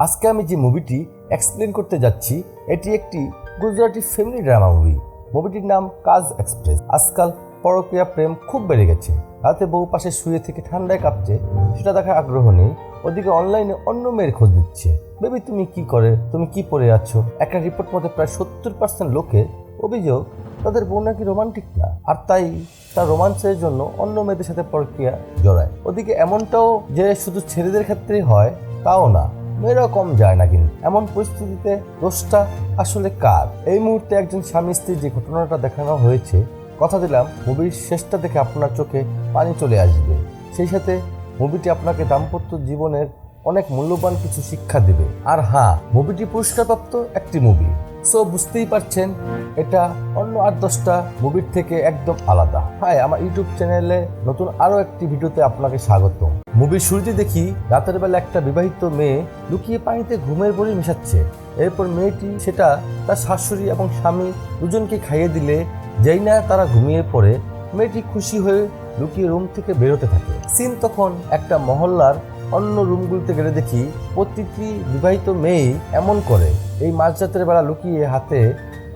আজকে আমি যে মুভিটি এক্সপ্লেন করতে যাচ্ছি এটি একটি গুজরাটি ফ্যামিলি ড্রামা মুভি। মুভিটির নাম কাজ এক্সপ্রেস। আজকাল পরকীয়া প্রেম খুব বেড়ে গেছে। রাতে বউ পাশে শুয়ে থেকে ঠান্ডায় কাঁপছে, সেটা দেখার আগ্রহ নেই। ওদিকে অনলাইনে অন্য মেয়ের খোঁজ দিচ্ছে। বেবি তুমি কি পরে আছো? একটা রিপোর্ট মতে প্রায় 70% লোকের অভিযোগ তাদের বউ নাকি রোমান্টিক না, আর তাই তার রোমান্সের জন্য অন্য মেয়েদের সাথে পরকীয়া জড়ায়। ওদিকে এমনটাও যে শুধু ছেলেদের ক্ষেত্রেই হয় তাও না, মেয়েরাও কম যায় না। কিন্তু এমন পরিস্থিতিতে দোষটা আসলে কার? এই মুহূর্তে একজন স্বামী স্ত্রীর যে ঘটনাটা দেখানো হয়েছে, কথা দিলাম মুভির শেষটা দেখে আপনার চোখে পানি চলে আসবে। সেই সাথে মুভিটি আপনাকে দাম্পত্য জীবনের অনেক মূল্যবান কিছু শিক্ষা দেবে। আর হ্যাঁ, মুভিটি পুরস্কারপ্রাপ্ত একটি মুভি, সো বুঝতেই পারছেন এটা অন্য 8-10টা মুভির থেকে একদম আলাদা। হাই, আমার ইউটিউব চ্যানেলে নতুন আরও একটি ভিডিওতে আপনাকে স্বাগত। মুভির শুরুতে দেখি রাতের বেলা একটা বিবাহিত মেয়ে লুকিয়ে পানিতে ঘুমের বড়ি মেশাচ্ছে। এরপর মেয়েটি সেটা তার শাশুড়ি এবং স্বামী দুজনকে খাইয়ে দিলে যেই না তারা ঘুমিয়ে পড়ে, মেয়েটি খুশি হয়ে লুকিয়ে রুম থেকে বেরোতে থাকে। সিন তখন একটা মহল্লার অন্য রুমগুলোতে গেলে দেখি প্রতিটি বিবাহিত মেয়েই এমন করে, এই মাঝরাতের বেলা লুকিয়ে হাতে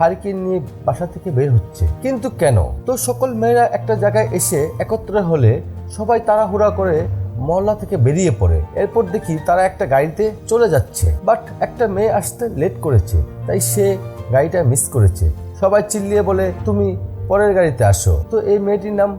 হারিকেন নিয়ে বাসা থেকে বের হচ্ছে। কিন্তু কেন? তো সকল মেয়েরা একটা জায়গায় এসে একত্র হলে সবাই তাড়াহুড়া করে মহল্লা থেকে বেরিয়ে পড়ে। এরপর দেখি তারা একটা গাড়িতে চলে যাচ্ছে, বাট একটা মেয়ে আসতে লেট করেছে, তাই সে গাড়িটা মিস করেছে। সবাই চিল্লিয়ে বলে তুমি পরের গাড়িতে আসো। তো এই মেয়েটির নাম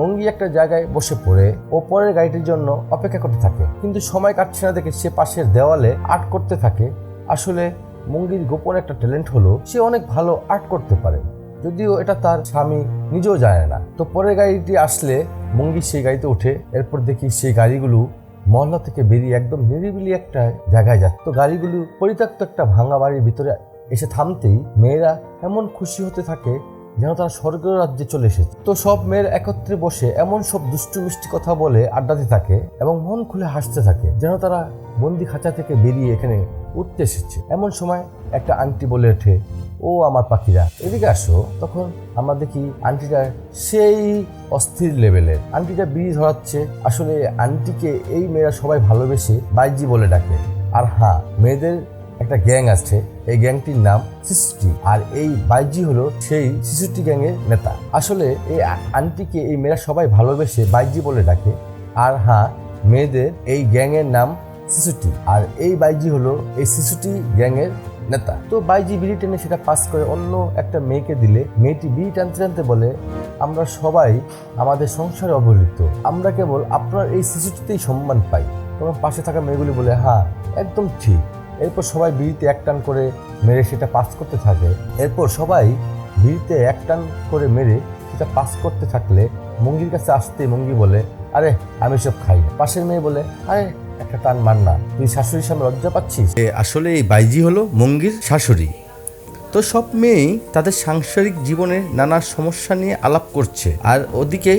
মঙ্গি একটা জায়গায় বসে পড়ে ও পরের গাড়িটির জন্য অপেক্ষা করতে থাকে। কিন্তু সময় কাটছে না দেখে সে পাশের দেওয়ালে আর্ট করতে থাকে। আসলে মঙ্গির গোপন একটা ট্যালেন্ট হলো সে অনেক ভালো আর্ট করতে পারে, যদিও এটা তার স্বামী নিজেও জানে না। তো পরের গাড়িটি আসলে মঙ্গি সেই গাড়িতে ওঠে। এরপর দেখি সেই গাড়িগুলো মহল্লা থেকে বেরিয়ে একদম নিরিবিলি একটা জায়গায় যাচ্ছে। তো গাড়িগুলো পরিত্যক্ত একটা ভাঙা বাড়ির ভিতরে এসে থামতেই মেয়েরা এমন খুশি হতে থাকে যেন তারা স্বর্গের রাজ্যে চলে এসেছে। তো সব মেয়ের একত্রে বসে এমন সব দুষ্টু মিষ্টি কথা বলে আড্ডাতে থাকে এবং মন খুলে হাসতে থাকে, যেন তারা বন্দি খাঁচা থেকে বেরিয়ে এখানে উঠতে এসেছে। এমন সময় একটা আন্টি বলে ওঠে, ও আমার পাখিরা এদিকে আসো। তখন আমরা দেখি আন্টিটা সেই অস্থির লেভেলের। আন্টিটা বিড়ি ধরাচ্ছে। আসলে আন্টিকে এই মেয়েরা সবাই ভালোবেসে বাইজি বলে ডাকে। আর হ্যাঁ, মেয়েদের একটা গ্যাং আছে, এই গ্যাংটির নাম শিশুটি, আর এই বাইজি হলো সেই শিশুটি গ্যাংয়ের নেতা। আসলে এই আন্টিকে এই মেয়েরা সবাই ভালোবেসে বাইজি বলে ডাকে। আর হ্যাঁ, মেয়েদের এই গ্যাংয়ের নাম শিশুটি, আর এই বাইজি হলো এই শিশুটি গ্যাংয়ের নেতা। তো বাইজি বিড়ি টেনে সেটা পাস করে অন্য একটা মেয়েকে দিলে মেয়েটি বিড়ি টানতে টানতে বলে, আমরা সবাই আমাদের সংসারে অবহেলিত, আমরা কেবল আপনার এই শিশুটিতেই সম্মান পাই। তখন পাশে থাকা মেয়েগুলি বলে, হ্যাঁ একদম ঠিক। এরপর সবাই বিড়িতে এক টান করে মেরে সেটা পাস করতে থাকে। এরপর সবাই বিড়িতে এক টান করে মেরে সেটা পাস করতে থাকলে মঙ্গির কাছে আসতে মঙ্গি বলে, আরে আমি সব খাই না। পাশের মেয়ে বলে, আরে একটা টান মার না, তুই শাশুড়ির সামনে লজ্জা পাচ্ছিস। আসলে এই বাইজি হলো মঙ্গির শাশুড়ি। তো সব মেয়েই তাদের সাংসারিক জীবনে নানা সমস্যা নিয়ে আলাপ করছে, আর ওদিকে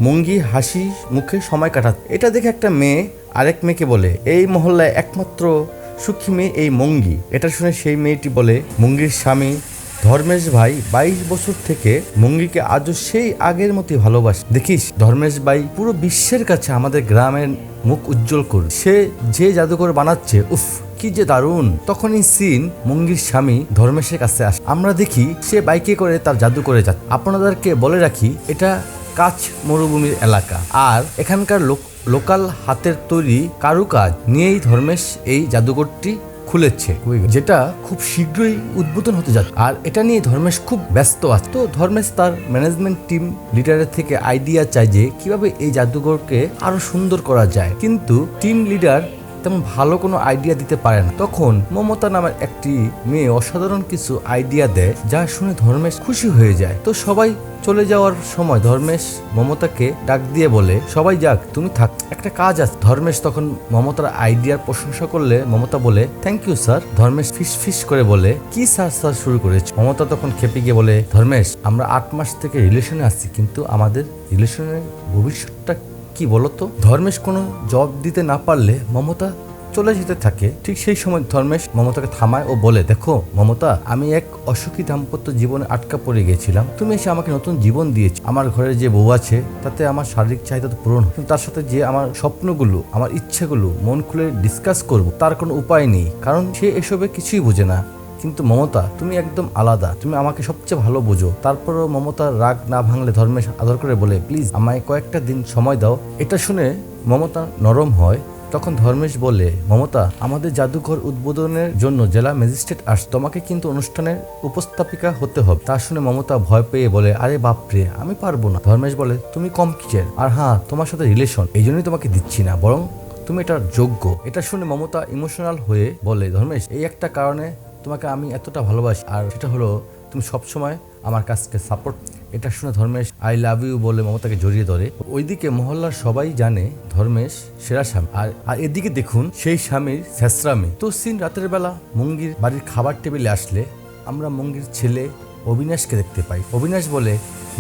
মঙ্গি হাসি মুখে সময় কাটাচ্ছে। এটা দেখে একটা মেয়ে আরেক মেয়েকে বলে, এই মহল্লায় একমাত্র সুখী মেয়ে এই মঙ্গি। এটা শুনে সেই মেয়েটি বলে, মঙ্গির স্বামী ধর্মেশ ভাই 22 বছর থেকে মঙ্গিকে আজও সেই আগের মতোই ভালোবাসে। দেখিস ধর্মেশ ভাই পুরো বিশ্বের কাছে আমাদের গ্রামের মুখ উজ্জ্বল করে, সে যে জাদুঘর বানাচ্ছে, উফ কি যে দারুণ। তখনই সিন মঙ্গির স্বামী ধর্মেশের কাছে আসে। আমরা দেখি সে বাইকে করে তার জাদুঘরে যাচ্ছে। আপনাদেরকে বলে রাখি, এটা কাছ মরুভূমির এলাকা, আর এখানকার লোকাল হাতের তৈরি কারুকাজ নিয়েই ধর্মেশ এই জাদুঘরটি খুলেছে, যেটা খুব শীঘ্রই উদ্বোধন হতে যাচ্ছে। আর এটা নিয়ে ধর্মেশ খুব ব্যস্ত আছে। তো ধর্মেশ তার ম্যানেজমেন্ট টিম লিডারের থেকে আইডিয়া চায় যে কিভাবে এই জাদুঘরকে আরো সুন্দর করা যায়, কিন্তু টিম লিডার তেমন ভালো কোনো আইডিয়া দিতে পারে না। তখন মমতা নামের একটি মেয়ে অসাধারণ কিছু আইডিয়া দেয়, যা শুনে ধর্মেশ খুশি হয়ে যায়। তো সবাই চলে যাওয়ার সময় ধর্মেশ মমতাকে ডাক দিয়ে বলে, সবাই যাক, তুমি থাক, একটা কাজ আছে। ধর্মেশ তখন মমতার আইডিয়ার প্রশংসা করলে মমতা বলে, থ্যাংক ইউ স্যার। ধর্মেশ ফিস করে বলে, কি স্যার শুরু করেছে? মমতা তখন খেপে গিয়ে বলে, ধর্মেশ আমরা 8 মাস থেকে রিলেশনে আছি, কিন্তু আমাদের রিলেশনের ভবিষ্যৎটা কি বলতো? ধর্মেশ কোনো জবাব দিতে না পারলে মমতা চলে যেতে থাকে। ঠিক সেই সময় ধর্মেশ মমতাকে থামায় ও বলে, দেখো মমতা, আমি এক অসুখী দাম্পত্য জীবনে আটকা পড়ে গেছিলাম, তুমি এসে আমাকে নতুন জীবন দিয়েছো। আমার ঘরে যে বউ আছে তাতে আমার শারীরিক চাহিদা তো পূরণ, কিন্তু তার সাথে যে আমার স্বপ্নগুলো, আমার ইচ্ছেগুলো মন খুলে ডিসকাস করব তার কোনো উপায় নেই, কারণ সে এসবে কিছুই বোঝে না। কিন্তু মমতা, তুমি একদম আলাদা, তুমি আমাকে সবচেয়ে ভালো বোঝো। তারপরও মমতার রাগ না ভাঙলে ধর্মেশ আদর করে বলে, প্লিজ আমায় কয়েকটা দিন সময় দাও। এটা শুনে মমতা নরম হয়। তখন ধর্মেশ বলে, মমতা, আমাদের জাদুঘর উদ্বোধনের জন্য জেলা ম্যাজিস্ট্রেট আসছে, তোমাকে কিন্তু অনুষ্ঠানের উপস্থাপিকা হতে হবে। তা শুনে মমতা ভয় পেয়ে বলে, আরে বাপরে, আমি পারবো না। ধর্মেশ বলে, তুমি কম কিসের, আর হ্যাঁ, তোমার সাথে রিলেশন, এই জন্যই তোমাকে দিচ্ছি না, বরং তুমি এটার যোগ্য। এটা শুনে মমতা ইমোশনাল হয়ে বলে, ধর্মেশ, এই একটা কারণে তোমাকে আমি এতটা ভালোবাসি, আর সেটা হলো তুমি সবসময় আমার কাছকে সাপোর্ট। এটা শুনে ধর্মেশ আই লাভ ইউ বলে মমতাকে জড়িয়ে ধরে। ওইদিকে মহল্লার সবাই জানে ধর্মেশ সেরা স্বামী, আর এদিকে দেখুন সেই স্বামীর ছেঁচড়ামি। তো সিন রাতের বেলা মঙ্গির বাড়ির খাবার টেবিলে আসলে আমরা মঙ্গির ছেলে অবিনাশকে দেখতে পাই। অবিনাশ বলে,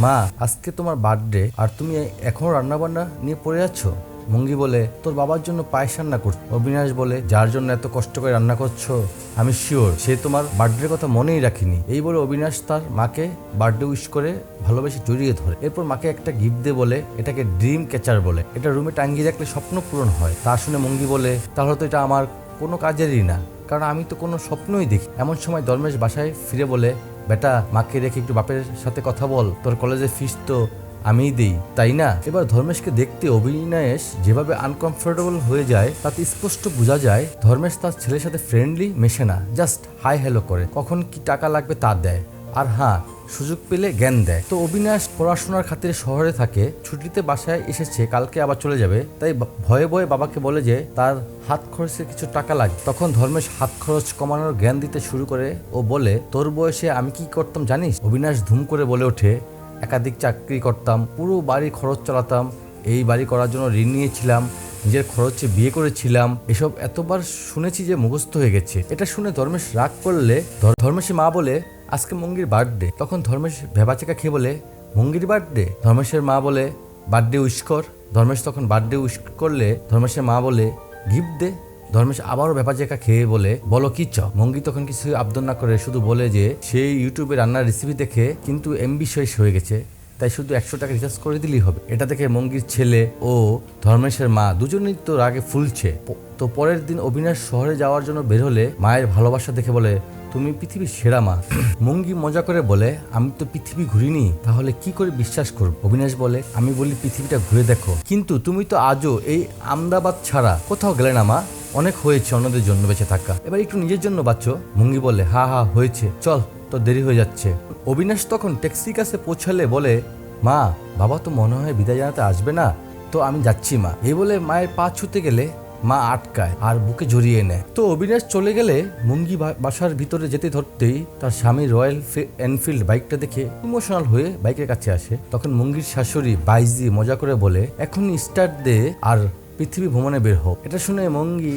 মা, আজকে তোমার বার্থডে আর তুমি এখনো রান্নাবান্না নিয়ে পড়ে আছো। মঙ্গি বলে, তোর বাবার জন্য পায়েস রান্না করছো। অবিনাশ বলে, যার জন্য এত কষ্ট করে রান্না করছো আমি শিওর সে তোমার বার্থডের কথা মনেই রাখিনি। এই বলে অবিনাশ তার মাকে বার্থডে উইশ করে ভালোবেসে জড়িয়ে ধরে। এরপর মাকে একটা গিফট দিয়ে বলে, এটাকে ড্রিম ক্যাচার বলে, এটা রুমে টাঙ্গিয়ে রাখলে স্বপ্ন পূরণ হয়। তা শুনে মঙ্গি বলে, তাহলে তো এটা আমার কোনো কাজেরই না, কারণ আমি তো কোনো স্বপ্নই দেখি। এমন সময় ধর্মেশ বাসায় ফিরে বলে, বেটা, মাকে রেখে একটু বাপের সাথে কথা বল, তোর কলেজের ফিস তো আমিই দিই, তাই না? এবার ধর্মেশকে দেখতে অবিনাশ যেভাবে আনকমফোর্টেবল হয়ে যায় তাতে স্পষ্ট বোঝা যায় ধর্মেশ তার ছেলের সাথে ফ্রেন্ডলি মেশে না, জাস্ট হাই হ্যালো করে, কখন কি টাকা লাগবে তা দেয়, আর হ্যাঁ, সুযোগ পেলে জ্ঞান দেয়। তো অবিনাশ পড়াশোনার খাতিরে শহরে থাকে, ছুটিতে বাসায় এসেছে, কালকে আবার চলে যাবে, তাই ভয়ে ভয়ে বাবাকে বলে যে তার হাত খরচের কিছু টাকা লাগে। তখন ধর্মেশ হাত খরচ কমানোর জ্ঞান দিতে শুরু করে ও বলে, তোর বয়সে আমি কি করতাম জানিস? অবিনাশ ধুম করে বলে ওঠে, একাধিক চাকরি করতাম, পুরো বাড়ি খরচ চালাতাম, এই বাড়ি করার জন্য ঋণ নিয়েছিলাম, নিজের খরচে বিয়ে করেছিলাম, এসব এতবার শুনেছি যে মুখস্থ হয়ে গেছে। এটা শুনে ধর্মেশ রাগ করলে ধর্মেশের মা বলে, আজকে মঙ্গির বার্থডে। তখন ধর্মেশ ভেবাচেকা খেয়ে বলে, মঙ্গির বার্থডে? ধর্মেশের মা বলে, বার্থডে উইশ কর। ধর্মেশ তখন বার্থডে উইশ করলে ধর্মেশের মা বলে, গিফট দে। ধর্মেশ আবারও ভেপাচেকা খেয়ে বলে, বলো কি চাও? মঙ্গি তখন কিছু আবদার না করে শুধু বলে যে সেই ইউটিউবে রান্নার রেসিপি দেখে কিন্তু এমবি শেষ হয়ে গেছে, তাই শুধু 100 টাকা রিচার্জ করে দিলেই হবে। এটা দেখে মঙ্গির ছেলে ও ধর্মেশের মা দুজনেই তো রাগে ফুলছে। তো পরের দিন অবিনাশ শহরে যাওয়ার জন্য বের হলে মায়ের ভালোবাসা দেখে বলে, তুমি পৃথিবীর সেরা মা। মঙ্গি মজা করে বলে, আমি তো পৃথিবী ঘুরিনি, তাহলে কি করে বিশ্বাস করব? অবিনাশ বলে, আমি বলি পৃথিবীটা ঘুরে দেখো, কিন্তু তুমি তো আজও এই আমদাবাদ ছাড়া কোথাও গেলে না মা, অনেক হয়েছে অন্যদের জন্য বেঁচে থাকা, এবার একটু নিজের জন্য বাঁচো। মঙ্গি বলে, হা হা হয়েছে, চল, তো দেরি হয়ে যাচ্ছে। অবিনাশ তখন ট্যাক্সির কাছে পৌঁছালে বলে, মা, বাবা তো মনে হয় বিদায় জানাতে আসবে না, তো আমি যাচ্ছি মা। এই বলে মায়ের পা ছুতে গেলে মা আটকায় আর বুকে জড়িয়ে নেয়। তো অবিনাশ চলে গেলে মঙ্গি বাসার ভিতরে যেতে ধরতেই তার স্বামী রয়্যাল এনফিল্ড বাইকটা দেখে ইমোশনাল হয়ে বাইকের কাছে আসে। তখন মঙ্গির শাশুড়ি বাইজি মজা করে বলে, এখনই স্টার্ট দে আর পৃথিবী ভ্রমণে বের হোক। এটা শুনে মঙ্গি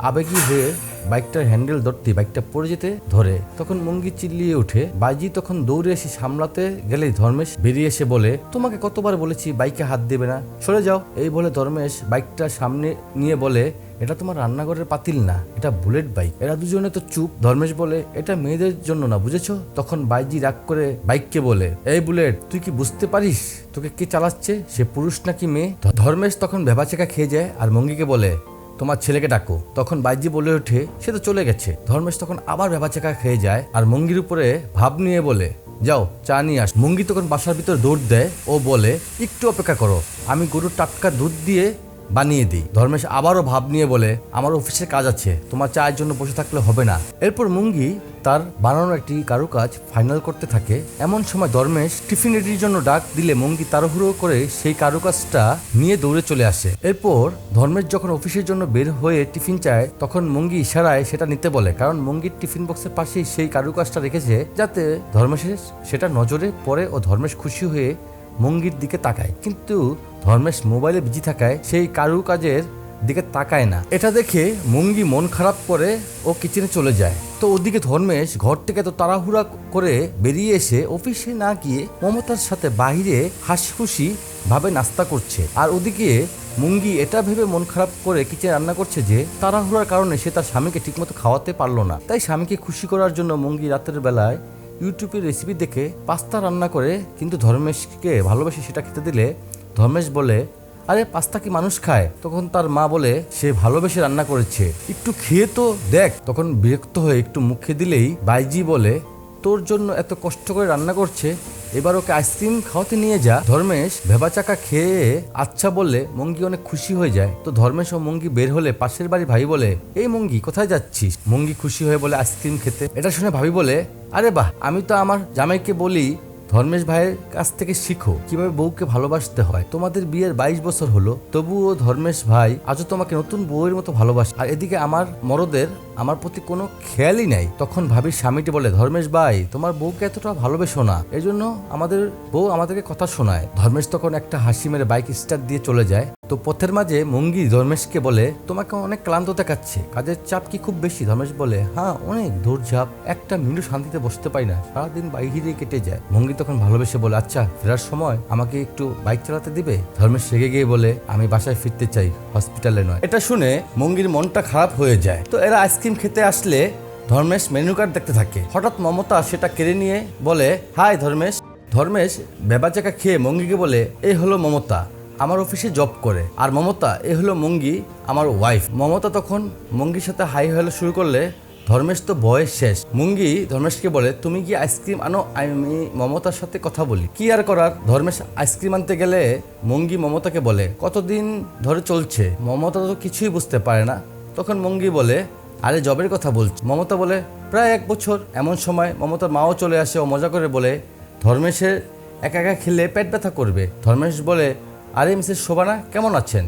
আবেগী হয়ে বাইকটার হ্যান্ডেল ধরতে বাইকটা পড়ে যেতে ধরে। তখন মঙ্গি চিল্লিয়ে ওঠে। বাইজি তখন দৌড়ে এসে সামলাতে গেলেই ধর্মেশ বেরিয়ে এসে বলে, তোমাকে কতবার বলেছি বাইকে হাত দেবে না, সরে যাও। এই বলে ধর্মেশ বাইকটা সামনে নিয়ে বলে, এটা তোমার রান্নাঘরের পাতিল না, এটা বুলেট বাইক। এরা দুজনে তো চুপ। ধর্মেশ বলে, এটা মেয়েদের জন্য না, বুঝেছো? তখন বাইজি রাগ করে বাইককে বলে, এই বুলেট, তুই কি বুঝতে পারিস তোকে কে চালাচ্ছে, সে পুরুষ নাকি মেয়ে? ধর্মেশ তখন ভেবাচেকা খেয়ে যায় আর মঙ্গিকে বলে, তোমার ছেলেকে ডাকো। তখন বাইজি বলে ওঠে, সে তো চলে গেছে। ধর্মেশ তখন আবার ভেবাচেকা খেয়ে যায় আর মঙ্গির উপরে ভাব নিয়ে বলে, যাও চা নিয়ে আস। মঙ্গি তখন বাসার ভিতর দৌড় দেয় ও বলে, একটু অপেক্ষা করো, আমি গরুর টাটকা দুধ দিয়ে বানিয়ে দিই। ধর্মেশ আবারও ভাব নিয়ে বলে, আমার অফিসে কাজ আছে, তোমার চায়ের জন্য বসে থাকলে হবে না। এরপর মঙ্গি তার বানানোর একটি কারুকাজ ফাইনাল করতে থাকে। এমন সময় ধর্মেশ টিফিন রেডির জন্য ডাক দিলে মঙ্গি তাড়াহুড়ো করে সেই কারুকাজটা নিয়ে দৌড়ে চলে আসে। এরপর ধর্মেশ যখন অফিসের জন্য বের হয়ে টিফিন চায় তখন মঙ্গি ইশারায় সেটা নিতে বলে, কারণ মঙ্গির টিফিন বক্সের পাশেই সেই কারুকাজটা রেখেছে, যাতে ধর্মেশের সেটা নজরে পড়ে ও ধর্মেশ খুশি হয়ে মঙ্গির দিকে তাকায়। কিন্তু ধর্মেশ মোবাইলে বিজি থাকায় সেই কারুকাজের দিকে তাকায় না। এটা দেখে মঙ্গি মন খারাপ করে ও কিচেনে চলে যায়। তো ওদিকে ধর্মেশ ঘর থেকে তো তাড়াহুড়া করে বেরিয়ে এসে অফিসে না গিয়ে মমতার সাথে বাইরে হাসি খুশি ভাবে নাস্তা করছে। আর ওদিকে মুঙ্গি এটা ভেবে মন খারাপ করে কিচেনে রান্না করছে যে তাড়াহুড়ার কারণে সে তার স্বামীকে ঠিকমতো খাওয়াতে পারলো না। তাই স্বামীকে খুশি করার জন্য মুঙ্গি রাতের বেলায় ইউটিউবের রেসিপি দেখে পাস্তা রান্না করে, কিন্তু ধর্মেশকে ভালোবেসে সেটা খেতে দিলে ধর্মেশ বলে, আরে পাস্তা কি মানুষ খায়? তখন তার মা বলে, সে ভালোবেসে রান্না করেছে, একটু খেয়ে তো দেখ। তখন বিরক্ত হয়ে একটু মুখে দিলেই বাইজি বলে, তোর জন্য এত কষ্ট করে রান্না করছে, এবার ওকে আইসক্রিম খাওয়াতে নিয়ে যা। ধর্মেশ ভেবাচাকা খেয়ে আচ্ছা বললে মুঙ্গি অনেক খুশি হয়ে যায়। তো ধর্মেশ ও মুঙ্গি বের হলে পাশের বাড়ি ভাই বলে, এই মুঙ্গি কোথায় যাচ্ছিস? মুঙ্গি খুশি হয়ে বলে, আইসক্রিম খেতে। এটা শুনে ভাবি বলে, আরে বাহ, আমি তো আমার জামাইকে বলি ধর্মেশ ভাইয়ের কাছ থেকে শিখো কিভাবে বউকে ভালোবাসতে হয়। তোমাদের বিয়ের 22 বছর হলো, তবুও ধর্মেশ ভাই আজও তোমাকে নতুন বউয়ের মতো ভালোবাসে, আর এদিকে আমার মরদের আমার প্রতি কোনো খেয়ালই নাই। তখন ভাবির স্বামীটি বলে, ধর্মেশ ভাই তোমার বউকে এতটা ভালোবেসো না, এই জন্য আমাদের বউ আমাদেরকে কথা শোনায়। ধর্মেশ তখন একটা হাসি মেরে বাইক স্টার্ট দিয়ে চলে যায়। তো পথের মাঝে মুঙ্গি ধর্মেশকে বলে, তোমাকে অনেক ক্লান্ত দেখাচ্ছে, কাজের চাপ কি খুব বেশি? ধর্মেশ বলে, হ্যাঁ অনেক দৌড়ঝাঁপ, একটা মিনিট শান্তিতে বসতে পারি না, সারাদিন বাইরে কেটে যায়। মুঙ্গি তখন ভালোবেসে বলে, আচ্ছা ফেরার সময় আমাকে একটু বাইক চালাতে দিবে? ধর্মেশ রেগে গিয়ে বলে, আমি বাসায় ফিরতে চাই, হসপিটালে নয়। এটা শুনে মুঙ্গির মনটা খারাপ হয়ে যায়। তো এরা আইসক্রিম খেতে আসলে ধর্মেশ মেনু কার্ড দেখতে থাকে। হঠাৎ মমতা সেটা কেড়ে নিয়ে বলে, হাই ধর্মেশ। ধর্মেশ বেবাচাকা খেয়ে মুঙ্গিকে বলে, এই হলো মমতা, আমার অফিসে জব করে, আর মমতা এ হলো মুঙ্গি, আমার ওয়াইফ। মমতা তখন মুঙ্গির সাথে হাই হ্যালো শুরু করলে ধর্মেশ তো ভয়ে শেষ। মুঙ্গি ধর্মেশকে বলে, তুমি কি আইসক্রিম আনো, আমি মমতার সাথে কথা বলি। কি আর করার, ধর্মেশ আইসক্রিম আনতে গেলে মুঙ্গি মমতাকে বলে, কতদিন ধরে চলছে? মমতা তো কিছুই বুঝতে পারে না। তখন মুঙ্গি বলে, আরে জবের কথা বলছি। মমতা বলে, প্রায় 1 বছর। এমন সময় মমতার মাও চলে আসে ও মজা করে বলে, ধর্মেশের একা একা খেলে পেট ব্যথা করবে। ধর্মেশ বলে, আরে মিসেস শোভানা কেমন আছেন?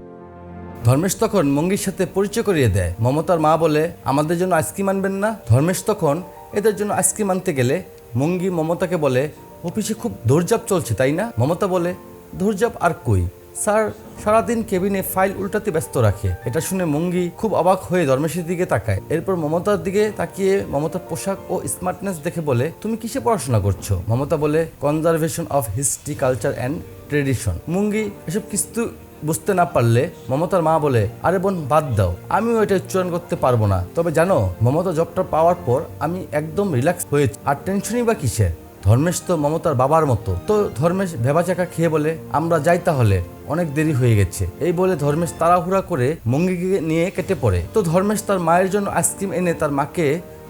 ধর্মেশ তখন মুঙ্গির সাথে পরিচয় করিয়ে দেয়। মমতার মা বলে, আমাদের জন্য আইসক্রিম আনবেন না? ধর্মেশ তখন এদের জন্য আইসক্রিম আনতে গেলে মুঙ্গি মমতাকে বলে, অফিসে খুব দৌড়ঝাঁপ চলছে তাই না? মমতা বলে, দৌড়ঝাঁপ আর কই স্যার, সারাদিন কেবিনে ফাইল উল্টাতে ব্যস্ত রাখে। এটা শুনে মুঙ্গি খুব অবাক হয়ে ধর্মেশের দিকে তাকায়। এরপর মমতার দিকে তাকিয়ে মমতার পোশাক ও স্মার্টনেস দেখে বলে, তুমি কিসে পড়াশোনা করছো? মমতা বলে, conservation of history, culture and tradition. মুঙ্গি এসব কিছু বুঝতে না পারলে মমতার মা বলে, আরে বোন বাদ দাও, আমিও এটা উচ্চারণ করতে পারবো না। তবে জানো, মমতা জবটা পাওয়ার পর আমি একদম রিল্যাক্স হয়েছি, আর টেনশনই বা কিসের? ধর্মেশ তো মমতার বাবার মতো। তো ধর্মেশ ভেবাচাকা খেয়ে বলে, আমরা যাই তাহলে, অনেক দেরি হয়ে গেছে। এই বলে ধর্মেশ তাড়াহুড়া করে মুঙ্গিকে নিয়ে কেটে পড়ে। তো ধর্মেশ তার মায়ের জন্য আইসক্রিম এনে তার মাকে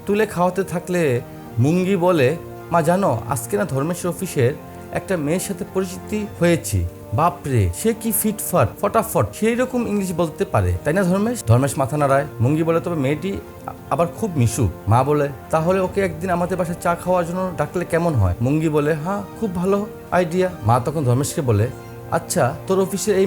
তুলে খাওয়াতে থাকলে মুঙ্গি বলে, মা জানো, আজকে না ধর্মেশের অফিসের একটা মেয়ের সাথে পরিচিতি হয়েছি। বাপরে, সে কি ফিটফাট ফটাফট সেই রকম ইংলিশ বলতে পারে, তাই না ধর্মেশ? ধর্মেশ মাথা নাড়ায়। মুঙ্গি বলে, তবে মেয়েটি আবার খুব মিশুক। মা বলে, তাহলে ওকে একদিন আমাদের বাসায় চা খাওয়ার জন্য ডাকলে কেমন হয়? মুঙ্গি বলে, হ্যাঁ খুব ভালো আইডিয়া। মা তখন ধর্মেশকে বলে, আচ্ছা তোর অফিসের এই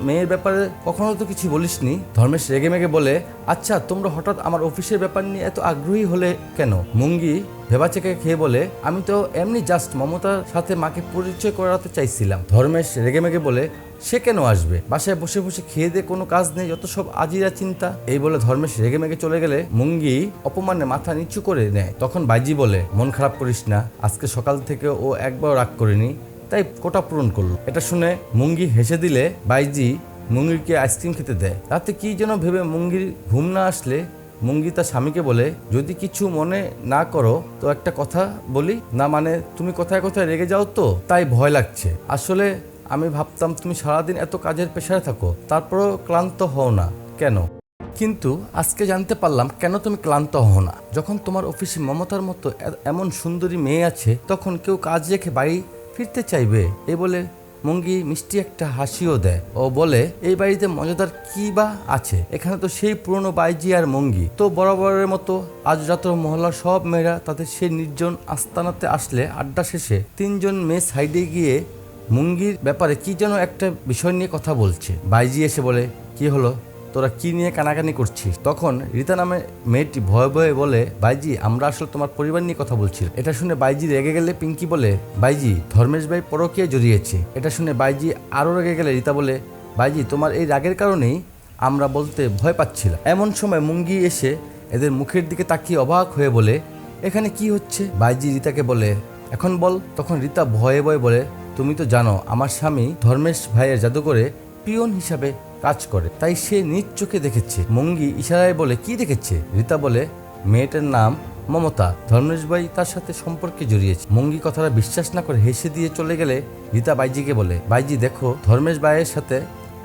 মেয়ের ব্যাপারে কখনো তো কিছু বলিসনি? ধর্মেশ রেগে মেগে বলে, আচ্ছা তোমরা হঠাৎ আমার অফিসের ব্যাপার নিয়ে এত আগ্রহী হলে কেন? মুঙ্গি ভেবাচেকে খেয়ে বলে, আমি তো এমনি জাস্ট মমতার সাথে মাকে পরিচয় করাতে চাইছিলাম। ধর্মেশ রেগে মেগে বলে, সে কেন আসবে? বাসায় বসে বসে খেয়ে দিয়ে কোনো কাজ নেই, যত সব আজিরা চিন্তা। এই বলে ধর্মেশ রেগে মেগে চলে গেলে মুঙ্গি অপমানে মাথা নিচু করে নেয়। তখন বাইজি বলে, মন খারাপ করিস না, আজকে সকাল থেকে ও একবার রাগ করেনি, তাই কোটা পূরণ করলো। এটা শুনে মুঙ্গি হেসে দিলে বাইজি মুঙ্গিকে আইসক্রিম খেতে দেয়। রাতে কি যেন ভেবে মুঙ্গির ঘুম না আসলে মুঙ্গি তার স্বামীকে বলে, যদি কিছু মনে না করো তো একটা কথা বলি না, মানে তুমি কোথায় কোথায় রেগে যাও তো, তাই ভয় লাগছে। আসলে আমি ভাবতাম তুমি সারাদিন এত কাজের প্রেসারে থাকো, তারপরও ক্লান্ত হও না কেন? কিন্তু আজকে জানতে পারলাম কেন তুমি ক্লান্ত হও না। যখন তোমার অফিসে মমতার মতো এমন সুন্দরী মেয়ে আছে, তখন কেউ কাজ রেখে বাড়ি ফিরতে চাইবে? এই বলে মুঙ্গি মিষ্টি একটা হাসিও দেয় ও বলে, এই বাড়িতে মজাদার কি বা আছে? এখানে তো সেই পুরনো বাইজি আর মুঙ্গি। তো বরাবরের মতো আজ রাত মহল্লার সব মেয়েরা তাদের সেই নির্জন আস্তানাতে আসলে আড্ডা শেষে 3 জন মেয়ে সাইডে গিয়ে মুঙ্গির ব্যাপারে কি যেন একটা বিষয় নিয়ে কথা বলছে। বাইজি এসে বলে, কি হলো, তোরা কি নিয়ে কানাকানি করছিস? তখন রীতা নামে মেয়েটি ভয়ে ভয়ে বলে, বাইজি আমরা আসলে তোমার পরিবার নিয়ে কথা বলছি। এটা শুনে বাইজি রেগে গেলে পিঙ্কি বলে, বাইজি ধর্মেশ ভাই পরকীয়ায় জড়িয়েছে। এটা শুনে বাইজি আরো রেগে গেলে রীতা বলে, বাইজি তোমার এই রাগের কারণেই আমরা বলতে ভয় পাচ্ছিলাম। এমন সময় মুঙ্গি এসে এদের মুখের দিকে তাকিয়ে অবাক হয়ে বলে, এখানে কি হচ্ছে? বাইজি রীতাকে বলে, এখন বল। তখন রীতা ভয়ে ভয়ে বলে, তুমি তো জানো আমার স্বামী ধর্মেশ ভাইয়ের জাদুঘরে পিয়ন হিসাবে কাজ করে, তাই সে নিজ চোখে দেখেছে। মঙ্গি ইশারায় বলে কি দেখেছে? রীতা বলে মেয়েটার নাম মমতা, ধর্মেশ ভাই তার সাথে সম্পর্কে জড়িয়েছে। মঙ্গি কথাটা বিশ্বাস না করে হেসে দিয়ে চলে গেলে রীতা বাইজিকে বলে, বাইজি দেখো, ধর্মেশ ভাইয়ের সাথে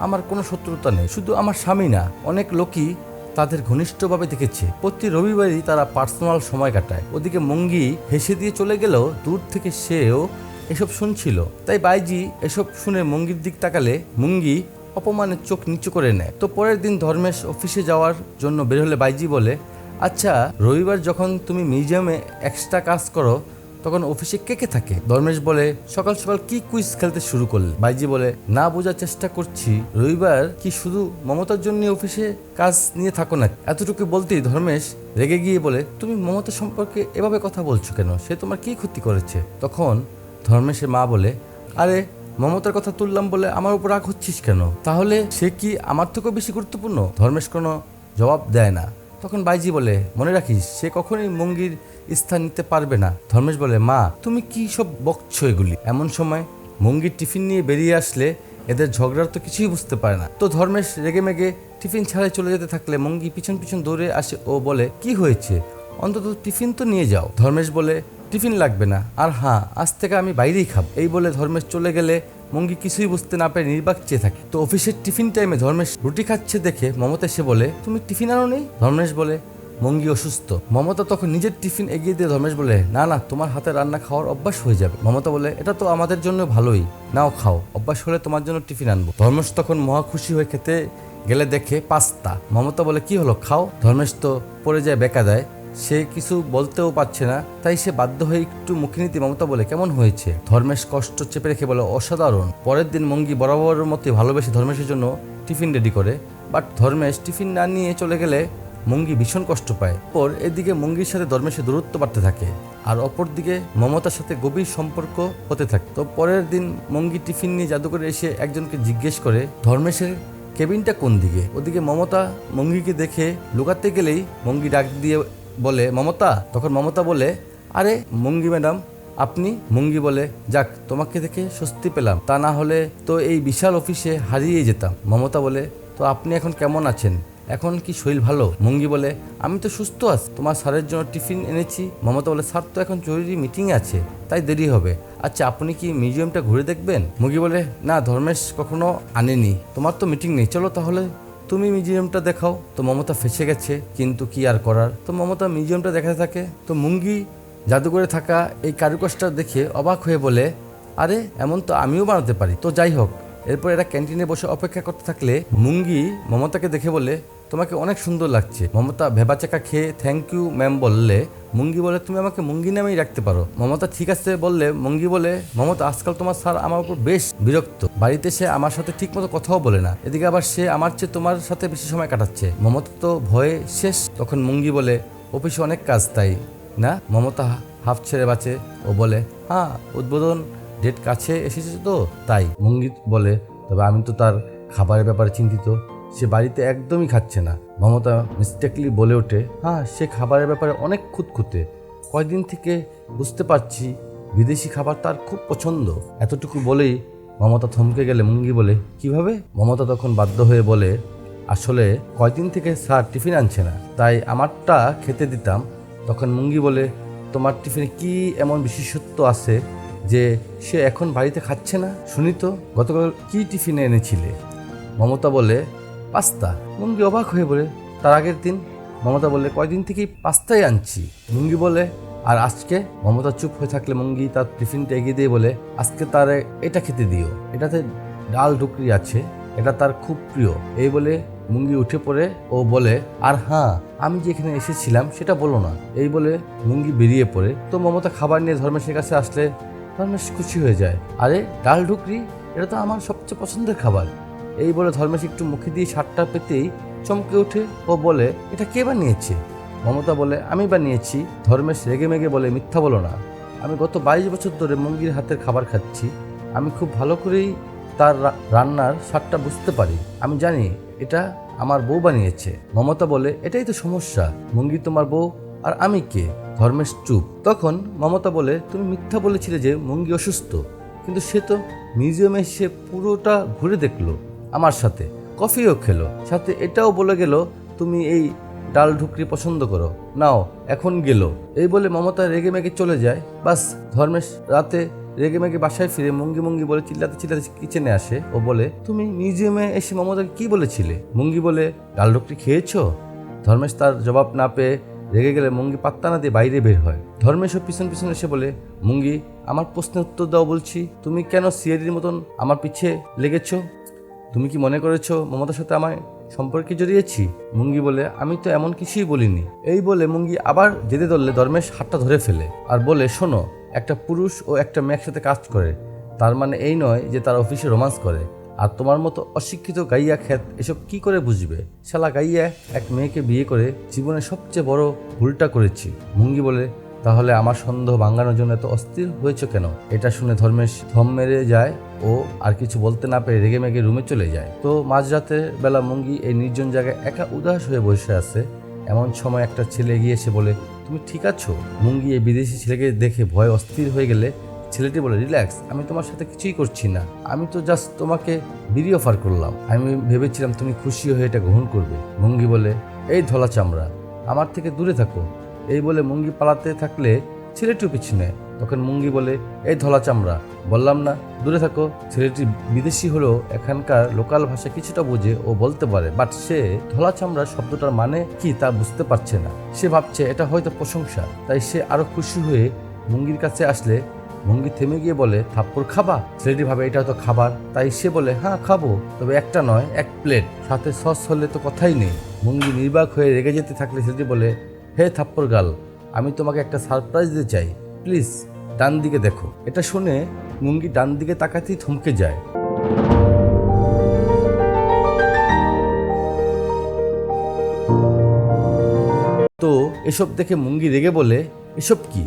আমার কোনো শত্রুতা নেই, শুধু আমার স্বামী না, অনেক লোকই তাদের ঘনিষ্ঠভাবে দেখেছে। প্রতি রবিবারই তারা পার্সোনাল সময় কাটায়। ওদিকে মঙ্গি হেসে দিয়ে চলে গেলেও দূর থেকে সেও এসব শুনছিল, তাই বাইজি এসব শুনে মঙ্গির দিক তাকালে মঙ্গি অপমানের চোখ নিচু করে নেয়। তো পরের দিন ধর্মেশ অফিসে যাওয়ার জন্য বের হলে বাইজি বলে, আচ্ছা রবিবার যখন তুমি মিউজিয়ামে এক্সট্রা কাজ করো তখন অফিসে কে কে থাকে? ধর্মেশ বলে, সকাল সকাল কি কুইজ খেলতে শুরু করলে? বাইজি বলে, না বোঝার চেষ্টা করছি, রবিবার কি শুধু মমতার জন্য অফিসে কাজ নিয়ে থাকো না? এতটুকু বলতেই ধর্মেশ রেগে গিয়ে বলে, তুমি মমতা সম্পর্কে এভাবে কথা বলছো কেন? সে তোমার কি ক্ষতি করেছে? তখন ধর্মেশের মা বলে, আরে মমতার কথা তুললাম বলে আমার উপর রাগ হচ্ছিস কেন? তাহলে সে কি আমার থেকেও বেশি গুরুত্বপূর্ণ? ধর্মেশ কোনো জবাব দেয় না। তখন বাইজি বলে, মনে রাখিস সে কখনোই মঙ্গির স্থান নিতে পারবে না। ধর্মেশ বলে, মা তুমি কি সব বকছো এগুলি? এমন সময় মঙ্গির টিফিন নিয়ে বেরিয়ে আসলে এদের ঝগড়ার তো কিছুই বুঝতে পারে না। তো ধর্মেশ রেগে মেগে টিফিন ছাড়াই চলে যেতে থাকলে মঙ্গি পিছন পিছন দৌড়ে আসে ও বলে, কি হয়েছে? অন্তত টিফিন তো নিয়ে যাও। ধর্মেশ বলে, টিফিন লাগবে না, আর হ্যাঁ আজ থেকে আমি বাইরেই খাব। এই বলে ধর্মেশ চলে গেলে মঙ্গি কিছুই বুঝতে না পেরে নির্বাক চেয়ে থাকে। তো অফিসের টিফিন টাইমে ধর্মেশ রুটি খাচ্ছে দেখে মমতা এসে বলে, তুমি টিফিন আনো নেই? ধর্মেশ বলে, মঙ্গি অসুস্থ। মমতা তখন নিজের টিফিন এগিয়ে দিয়ে ধর্মেশ বলে, না না, তোমার হাতে রান্না খাওয়ার অভ্যাস হয়ে যাবে। মমতা বলে, এটা তো আমাদের জন্য ভালোই, নাও খাও, অভ্যাস হলে তোমার জন্য টিফিন আনবো। ধর্মেশ তখন মহা খুশি হয়ে খেতে গেলে দেখে পাস্তা। মমতা বলে, কি হলো, খাও। ধর্মেশ তো পড়ে যায়, বেকা দেয়, সে কিছু বলতেও পারছে না, তাই সে বাধ্য হয়ে একটু মুখে নিতে মমতা বলে, কেমন হয়েছে? ধর্মেশ কষ্ট চেপে রেখে বলে, অসাধারণ। পরের দিন মঙ্গি বরাবরের মতো ভালোবেসে ধর্মেশের জন্য টিফিন রেডি করে, বাট ধর্মেশ টিফিন না নিয়ে চলে গেলে মঙ্গি ভীষণ কষ্ট পায়। পর এদিকে মঙ্গির সাথে ধর্মেশের দূরত্ব বাড়তে থাকে, আর অপরদিকে মমতার সাথে গভীর সম্পর্ক হতে থাকে। তো পরের দিন মঙ্গি টিফিন নিয়ে জাদুঘরে এসে একজনকে জিজ্ঞেস করে, ধর্মেশের কেবিনটা কোন দিকে? ওদিকে মমতা মঙ্গিকে দেখে লুকাতে গেলেই মঙ্গি ডাক দিয়ে বলে, মমতা। তখন মমতা বলে, আরে মঙ্গি ম্যাডাম আপনি? মঙ্গি বলে, যাক তোমাকে দেখে স্বস্তি পেলাম, তা না হলে তো এই বিশাল অফিসে হারিয়ে যেতাম। মমতা বলে, তো আপনি এখন কেমন আছেন? এখন কি শরীর ভালো? মঙ্গি বলে, আমি তো সুস্থ আছি, তোমার স্যারের জন্য টিফিন এনেছি। মমতা বলে, স্যার তো এখন জরুরি মিটিং আছে, তাই দেরি হবে। আচ্ছা আপনি কি মিউজিয়ামটা ঘুরে দেখবেন? মঙ্গি বলে, না ধর্মেশ কখনো আনেনি, তোমার তো মিটিং নেই, চলো তাহলে তুমি মিউজিয়ামটা দেখাও। তো মমতা ফেসে গেছে, কিন্তু কি আর করার। তো মমতা মিউজিয়ামটা দেখাতে থাকে। তো মঙ্গি জাদুঘরে থাকা এই কারুকাজটা দেখে অবাক হয়ে বলে, আরে এমন তো আমিও বানাতে পারি। তো যাই হোক, এরপর এরা ক্যান্টিনে বসে অপেক্ষা করতে থাকলে মঙ্গি মমতাকে দেখে বলে, তোমাকে অনেক সুন্দর লাগছে। মমতা ভেবাচাকা খেয়ে থ্যাংক ইউ ম্যাম বললে মঙ্গি বলে, তুমি আমাকে মঙ্গি নামেই রাখতে পারো। মমতা ঠিক আছে বললে মঙ্গি বলে, মমতা আজকাল তোমার স্যার আমার উপর বেশ বিরক্ত, বাড়িতে সে আমার সাথে ঠিক মতো কথাও বলে না, এদিকে আবার সে আমার চেয়ে তোমার সাথে বেশি সময় কাটাচ্ছে। মমতা তো ভয়ে শেষ। তখন মঙ্গি বলে, অফিসে অনেক কাজ তাই না? মমতা হাফ ছেড়ে বাঁচে ও বলে, হ্যাঁ উদ্বোধন ডেট কাছে এসেছে তো তাই। মঙ্গি বলে, তবে আমি তো তার খাবারের ব্যাপারে চিন্তিত, সে বাড়িতে একদমই খাচ্ছে না। মমতা মিস্টেকলি বলে ওঠে, হ্যাঁ সে খাবারের ব্যাপারে অনেক খুঁতখুঁতে, কয়েকদিন থেকে বুঝতে পারছি বিদেশি খাবার তার খুব পছন্দ। এতটুকু বলেই মমতা থমকে গেলে মঙ্গি বলে, কিভাবে? মমতা তখন বাধ্য হয়ে বলে, আসলে কয়েকদিন থেকে স্যার টিফিন আনছে না, তাই আমারটা খেতে দিতাম। তখন মঙ্গি বলে, তোমার টিফিনে কি এমন বিশেষত্ব আছে যে সে এখন বাড়িতে খাচ্ছে না? শুনি তো, গতকাল কি টিফিনে এনেছিলে? মমতা বলে, পাস্তা। মঙ্গি অবাক হয়ে বলে, তার আগের দিন? মমতা বলে, কয়দিন থেকেই পাস্তাই আনছি। মঙ্গি বলে, আর আজকে? মমতা চুপ হয়ে থাকলে মঙ্গি তার টিফিনটা এগিয়ে দিয়ে বলে, আজকে তার এটা খেতে দিও, এটাতে ডাল ঢুকরি আছে, এটা তার খুব প্রিয়। এই বলে মঙ্গি উঠে পড়ে ও বলে, আর হ্যাঁ আমি যে এখানে এসেছিলাম সেটা বলো না। এই বলে মঙ্গি বেরিয়ে পড়ে। তো মমতা খাবার নিয়ে ধর্মেশের কাছে আসলে ধর্মেশ খুশি হয়ে যায়, আরে ডাল ঢুকরি, এটা তো আমার সবচেয়ে পছন্দের খাবার। এই বলে ধর্মেশ একটু মুখে দিয়ে স্বাদটা পেতেই চমকে ওঠে ও বলে, এটা কে বানিয়েছে? মমতা বলে, আমি বানিয়েছি। ধর্মেশ রেগে মেগে বলে, মিথ্যা বলো না, আমি গত 22 বছর ধরে মঙ্গির হাতের খাবার খাচ্ছি, আমি খুব ভালো করেই তার রান্নার স্বাদটা বুঝতে পারি, আমি জানি এটা আমার বউ বানিয়েছে। মমতা বলে, এটাই তো সমস্যা, মঙ্গি তোমার বউ আর আমি কে? ধর্মেশ চুপ। তখন মমতা বলে, তুমি মিথ্যা বলেছিলে যে মঙ্গি অসুস্থ, কিন্তু সে তো মিউজিয়ামে এসে পুরোটা ঘুরে দেখলো আমার সাথে, কফিও খেলো, সাথে এটাও বলে গেল তুমি এই ডাল ঢুকরি পছন্দ করো, নাও এখন গেল। এই বলে মমতা রেগে মেগে চলে যায়। বাস, ধর্মেশ রাতে রেগে মেগে বাসায় ফিরে মুঙ্গি মুঙ্গি বলে চিল্লাতে চিল্লাতে কিচেনে আসে ও বলে, তুমি মিউজিয়ামে এসে মমতাকে কি বলেছিলে? মুঙ্গি বলে, ডাল ঢুকরি খেয়েছো? ধর্মেশ তার জবাব না পেয়ে রেগে গেলে মুঙ্গি পাত্তা না দিয়ে বাইরে বের হয়। ধর্মেশও পিছন পিছন এসে বলে, মুঙ্গি আমার প্রশ্নের উত্তর দাও বলছি, তুমি কেন সিআইডির মতন আমার পিছে লেগেছো? তুমি কি মনে করেছো মমতার সাথে আমায় সম্পর্কে জড়িয়েছি? মুঙ্গি বলে, আমি তো এমন কিছুই বলিনি। এই বলে মুঙ্গি আবার যেতে ধরলে ধর্মেশ হাতটা ধরে ফেলে আর বলে, শোনো, একটা পুরুষ ও একটা মেয়ের সাথে কাজ করে, তার মানে এই নয় যে তার অফিসে রোমান্স করে। আর তোমার মতো অশিক্ষিত গাইয়া খ্যাত এসব কি করে বুঝবে? শালা গাইয়া এক মেয়েকে বিয়ে করে জীবনে সবচেয়ে বড় ভুলটা করেছি। মুঙ্গি বলে, তাহলে আমার সন্দেহ ভাঙানোর জন্য এত অস্থির হয়েছে কেন? এটা শুনে ধর্মেশ থম মেরে যায় ও আর কিছু বলতে না পেরে রেগে মেগে রুমে চলে যায়। তো মাঝরাতের বেলা মুঙ্গি এই নির্জন জায়গায় একা উদাস হয়ে বসে আছে। এমন সময় একটা ছেলে এগিয়ে এসে বলে, তুমি ঠিক আছো? মুঙ্গি এই বিদেশি ছেলেকে দেখে ভয় অস্থির হয়ে গেলে ছেলেটি বলে, রিল্যাক্স, আমি তোমার সাথে কিছুই করছি না, আমি তো জাস্ট তোমাকে বিড়ি অফার করলাম, আমি ভেবেছিলাম তুমি খুশি হয়ে এটা গ্রহণ করবে। মুঙ্গি বলে, এই ধলা চামড়া, আমার থেকে দূরে থাকো। এই বলে মুঙ্গি পালাতে থাকলে ছেলেটিও পিছু নেয়। তখন মুঙ্গি বলে, এই ধলা চামড়া, বললাম না দূরে থাকো। ছেলেটি বিদেশি হলেও এখানকার লোকাল ভাষা কিছুটা বোঝে ও বলতে পারে, বাট সে ধলা চামড়া শব্দটার মানে কি তা বুঝতে পারছে না। সে ভাবছে এটা হয়তো প্রশংসা, তাই সে আরো খুশি হয়ে মুঙ্গির কাছে আসলে মুঙ্গি থেমে গিয়ে বলে, থাপ্পড় খাবা? ছেলেটি ভাবে এটা হয়তো খাবার, তাই সে বলে, হ্যাঁ খাবো, তবে একটা নয়, 1 প্লেট, সাথে সস হলে তো কথাই নেই। মুঙ্গি নির্বাক হয়ে রেগে যেতে থাকলে ছেলেটি বলে, হে থাপ্পড় গাল, আমি তোমাকে একটা সারপ্রাইজ দিতে চাই, প্লিজ ডান দিকে দেখো। এটা শুনে মুঙ্গি ডান দিকে তাকাতেই থমকে যায়। তো এসব দেখে মুঙ্গি রেগে বলে, এসব কি?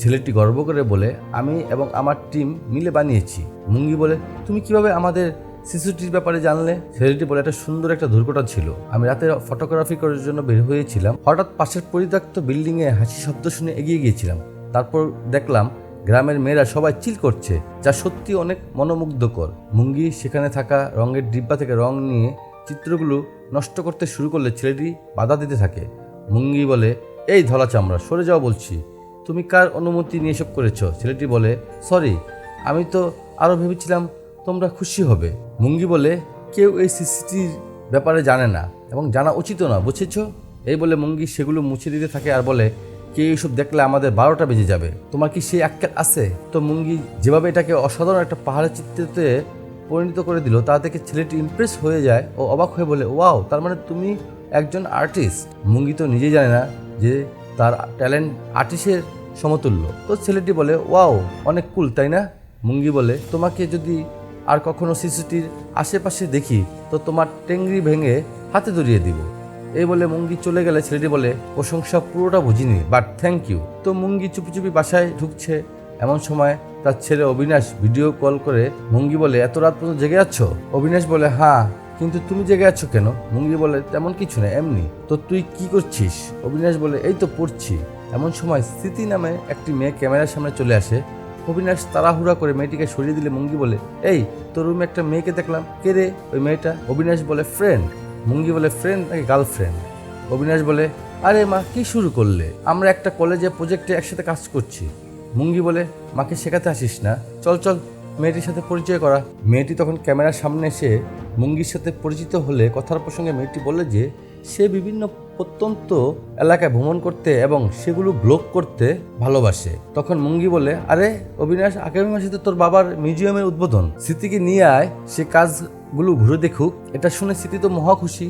ছেলেটি গর্ব করে বলে, আমি এবং আমার টিম মিলে বানিয়েছি। মুঙ্গি বলে, তুমি কিভাবে আমাদের সিসিটিভির ব্যাপারে জানলে? ছেলেটি বলে, একটা সুন্দর একটা দুর্ঘটনা ছিল, আমি রাতে ফটোগ্রাফি করার জন্য বের হয়েছিলাম, হঠাৎ পাশের পরিত্যক্ত বিল্ডিংয়ে হাসি শব্দ শুনে এগিয়ে গিয়েছিলাম, তারপর দেখলাম গ্রামের মেয়েরা সবাই চিল করছে, যা সত্যি অনেক মনোমুগ্ধকর। মুঙ্গি সেখানে থাকা রঙের ডিব্বা থেকে রং নিয়ে চিত্রগুলো নষ্ট করতে শুরু করলে ছেলেটি বাধা দিতে থাকে। মুঙ্গি বলে, এই ধলা চামড়া, সরে যাও বলছি, তুমি কার অনুমতি নিয়ে এসব করেছ? ছেলেটি বলে, সরি, আমি তো আরও ভেবেছিলাম তোমরা খুশি হবে। মুঙ্গি বলে, কেউ এই সিসিটিভির ব্যাপারে জানে না এবং জানা উচিত না, বুঝেছ? এই বলে মুঙ্গি সেগুলো মুছে দিতে থাকে আর বলে, কেউ এইসব দেখলে আমাদের 12টা বেজে যাবে, তোমার কি সেই আক্কেল আছে? তো মুঙ্গি যেভাবে এটাকে অসাধারণ একটা পাহাড়ের চিত্রতে পরিণত করে দিল, তা থেকে ছেলেটি ইমপ্রেস হয়ে যায় ও অবাক হয়ে বলে, ওয়াও, তার মানে তুমি একজন আর্টিস্ট। মুঙ্গি তো নিজেই জানে না যে তার ট্যালেন্ট আর্টিস্টের সমতুল্য। তো ছেলেটি বলে, ওয়াও, অনেক কুল, তাই না? মুঙ্গি বলে, তোমাকে যদি আর কখনো সিসিটিভির আশেপাশে দেখি তো তোমার টেংরি ভেঙে হাতে ধরিয়ে দিব। এই বলে মুঙ্গি চলে গেলে ছেলেটি বলে, প্রশংসা পুরোটা বুঝিনি, বাট থ্যাংক ইউ। তো মুঙ্গি চুপি চুপি বাসায় ঢুকছে। এমন সময় তার ছেলে অবিনাশ ভিডিও কল করে মুঙ্গি বলে, এত রাত পর্যন্ত জেগে আছো? অবিনাশ বলে, হ্যাঁ, কিন্তু তুমি জেগে আছো কেন? মুঙ্গি বলে, তেমন কিছু না, এমনি। তো তুই কি করছিস? অবিনাশ বলে, এই তো পড়ছি। এমন সময় স্মৃতি নামে একটি মেয়ে ক্যামেরার সামনে চলে আসে। অবিনাশ তাড়াহুড়া করে মেয়েটিকে সরিয়ে দিলে মুঙ্গি বলে, এই তোর রুমে একটা মেয়েকে দেখলাম, কে রে ওই মেয়েটা? অবিনাশ বলে, ফ্রেন্ড। মুঙ্গি বলে, ফ্রেন্ড নাকি গার্লফ্রেন্ড? অবিনাশ বলে, আরে মা, কি শুরু করলে? আমরা একটা কলেজে প্রজেক্টে একসাথে কাজ করছি। মুঙ্গি বলে, মাকে শেখাতে আসিস না, চল চল মেয়েটির সাথে পরিচয় করা। মেয়েটি তখন ক্যামেরার সামনে এসে মুঙ্গির সাথে পরিচিত হলে কথার প্রসঙ্গে মেয়েটি বলে যে সে বিভিন্ন প্রত্যন্ত এলাকায় ভ্রমণ করতে এবং সেগুলো ব্লগ করতে ভালোবাসে। তখন মুঙ্গি বলে, আরে অবিনাশ, আগামী মাসে তো তোর বাবার মিউজিয়ামের উদ্বোধন, স্মৃতিকে নিয়ে আয়, সে কাজগুলো ঘুরে দেখুক। এটা শুনে স্মৃতি তো মহা খুশি।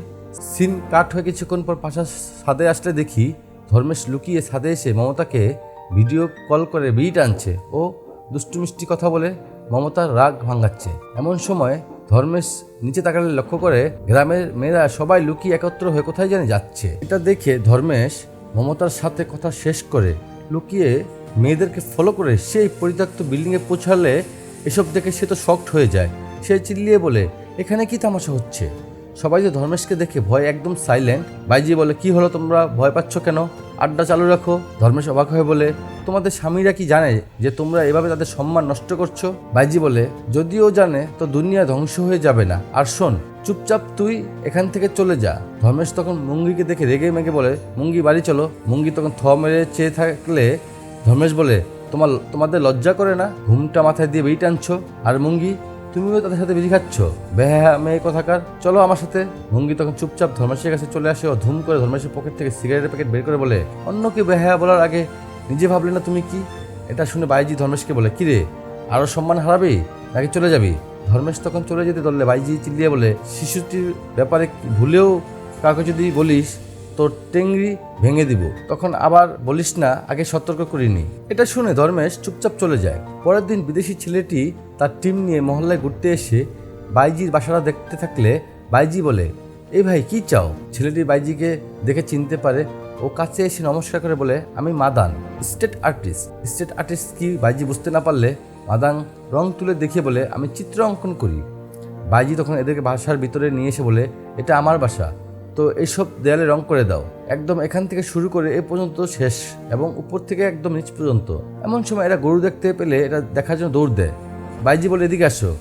সিন কাট হয়ে কিছুক্ষণ পর পাশার ছাদে আসলে দেখি ধর্মেশ লুকিয়ে ছাদে এসে মমতাকে ভিডিও কল করে বিড়ি টানছে ও দুষ্টু মিষ্টি কথা বলে মমতার রাগ ভাঙাচ্ছে। এমন সময় ধর্মেশ নিচে তাকালে লক্ষ্য করে গ্রামের মেয়েরা সবাই লুকিয়ে একত্র হয়ে কোথায় জানি যাচ্ছে। এটা দেখে ধর্মেশ মমতার সাথে কথা শেষ করে লুকিয়ে মেয়েদেরকে ফলো করে সেই পরিত্যক্ত বিল্ডিংয়ে পৌঁছালে এসব দেখে সে তো শকড হয়ে যায়। সে চিল্লিয়ে বলে, এখানে কি তামাশা হচ্ছে? সবাই যে ধর্মেশকে দেখে ভয় একদম সাইলেন্ট। বাইজি বলে, কি হলো, তোমরা ভয় পাচ্ছ কেন? আড্ডা চালু রাখো। ধর্মেশ অবাক হয়ে বলে, তোমাদের স্বামীরা কি জানে যে তোমরা এভাবে তাদের সম্মান নষ্ট করছো? বাইজি বলে, যদিও জানে তো দুনিয়া ধ্বংস হয়ে যাবে না। আর শোন, চুপচাপ তুই এখান থেকে চলে যা। ধর্মেশ তখন মুঙ্গিকে দেখে রেগে মেগে বলে, মুঙ্গি বাড়ি চলো। মুঙ্গি তখন মেরে চেয়ে থাকলে ধর্মেশ বলে, তোমাদের লজ্জা করে না? ঘুমটা মাথায় দিয়ে বেরিয়ে টানছো। আর মুঙ্গি, তুমিও তাদের সাথে বিড়ি খাচ্ছ, বেহা মেয়ে কথাকার, চলো আমার সাথে। মুঙ্গি তখন চুপচাপ ধর্মেশের কাছে চলে আসে ও ধুম করে ধর্মেশের পকেট থেকে সিগারেটের প্যাকেট বের করে বলে, অন্যকে বেহা বলার আগে নিজে ভাবলে না তুমি কি? এটা শুনে বাইজি ধর্মেশকে বলে, কিরে আরো সম্মান হারাবি নাকি চলে যাবি? ধর্মেশ তখন চলে যেতে ধরলে বাইজি চিল্লিয়ে বলে, শিশুটির ব্যাপারে ভুলেও কাউকে যদি বলিস তোর টেংরি ভেঙে দিব, তখন আবার বলিস না আগে সতর্ক করিনি। এটা শুনে ধর্মেশ চুপচাপ চলে যায়। পরের দিন বিদেশি ছেলেটি তার টিম নিয়ে মহল্লায় ঘুরতে এসে বাইজির বাসাটা দেখতে থাকলে বাইজি বলে, এই ভাই কি চাও? ছেলেটি বাইজিকে দেখে চিনতে পারে। ও কাছে এসে নমস্কার করে বলে, আমি মাদান, স্টেট আর্টিস্ট। স্টেট আর্টিস্ট কি বাইজি বুঝতে না পারলে মাদান রং তুলে দেখিয়ে বলে, আমি চিত্র অঙ্কন করি। বাইজি তখন এদেরকে বাসার ভিতরে নিয়ে এসে বলে, এটা আমার বাসা, তো এইসব দেয়ালে রং করে দাও, একদম এখান থেকে শুরু করে এ পর্যন্ত শেষ এবং উপর থেকে একদম নিচ পর্যন্ত। এমন সময় এরা গরু দেখতে পেলে এটা দেখার জন্য দৌড় দেয়। বাইজি বলে, এদিকে আসো,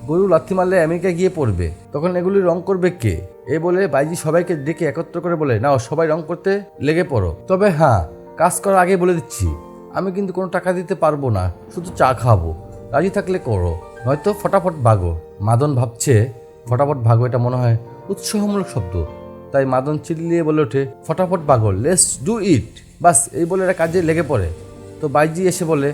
গরু লাথি মারলে আমেরিকা গিয়ে পড়বে, তখন এগুলি রং করবে কে? এ বলে বাইজি সবাইকে ডেকে একত্র করে বলে, নাও সবাই রং করতে লেগে পড়ো। তবে হ্যাঁ, কাজ করার আগে বলে দিচ্ছি, আমি কিন্তু কোনো টাকা দিতে পারবো না, শুধু চা খাবো, রাজি থাকলে করো, নয়তো ফটাফট ভাগো। মাদন ভাবছে ফটাফট ভাগো এটা মনে হয় উৎসাহমূলক শব্দ, তাই মাদন চিল্লিয়ে বলে ওঠে, ফটাফট ভাগো, লেটস ডু ইট। বাস এই বলে এরা কাজে লেগে পড়ে। তো বাইজি এসে বলে,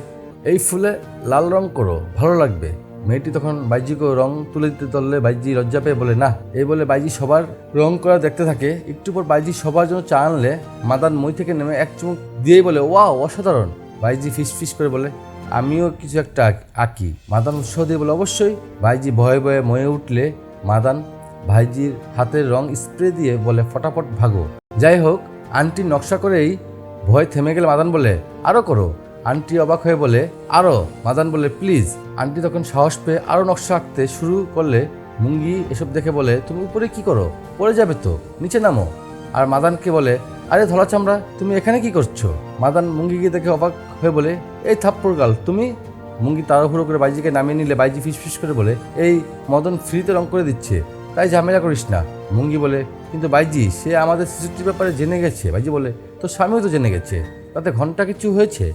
এই ফুলে লাল রং করো, ভালো লাগবে। মেয়েটি তখন বাইজিকে রং তুলে দিতে ধরলে বাইজি লজ্জা পেয়ে বলে, না। এই বলে বাইজি সবার রং করা দেখতে থাকে। একটু পর বাইজি সবার জন্য চা আনলে মাদান মই থেকে নেমে এক চুমুক দিয়েই বলে, ওয়াও অসাধারণ। বাইজি ফিস ফিস করে বলে, আমিও কিছু একটা আঁকি। মাদান উৎসাহ দিয়ে বলে, অবশ্যই। বাইজি ভয়ে ভয়ে ময়ে উঠলে মাদান ভাইজির হাতের রং স্প্রে দিয়ে বলে, ফটাফট ভাগো। যাই হোক, আন্টি নকশা করেই ভয় থেমে গেলে মাদান বলে, আরো করো। আন্টি অবাক হয়ে বলে, আরো। মাদান বলে, প্লিজ। আন্টি তখন সাহস পেয়ে আরো নকশা আঁকতে শুরু করলে মুঙ্গি এসব দেখে বলে, তুমি উপরে কি করো? পড়ে যাবে তো, নিচে নামো। আর মাদানকে বলে, আরে ধলা চামড়া, তুমি এখানে কি করছো? মাদান মুঙ্গিকে দেখে অবাক হয়ে বলে, এই থাপ্পড় গাল তুমি। মুঙ্গি তাড়াহুড়ো করে বাইজিকে নামিয়ে নিলে বাইজি ফিস ফিস করে বলে, এই মদন ফ্রিতে রং করে দিচ্ছে, তাই ঝামেলা করিস না। মুঙ্গি বলে, কিন্তু বাইজি সে আমাদের শিশুটির ব্যাপারে জেনে গেছে। বাইজি বলে, তোর স্বামীও তো জেনে গেছে, তাতে ঘন্টা কিছু হয়েছে,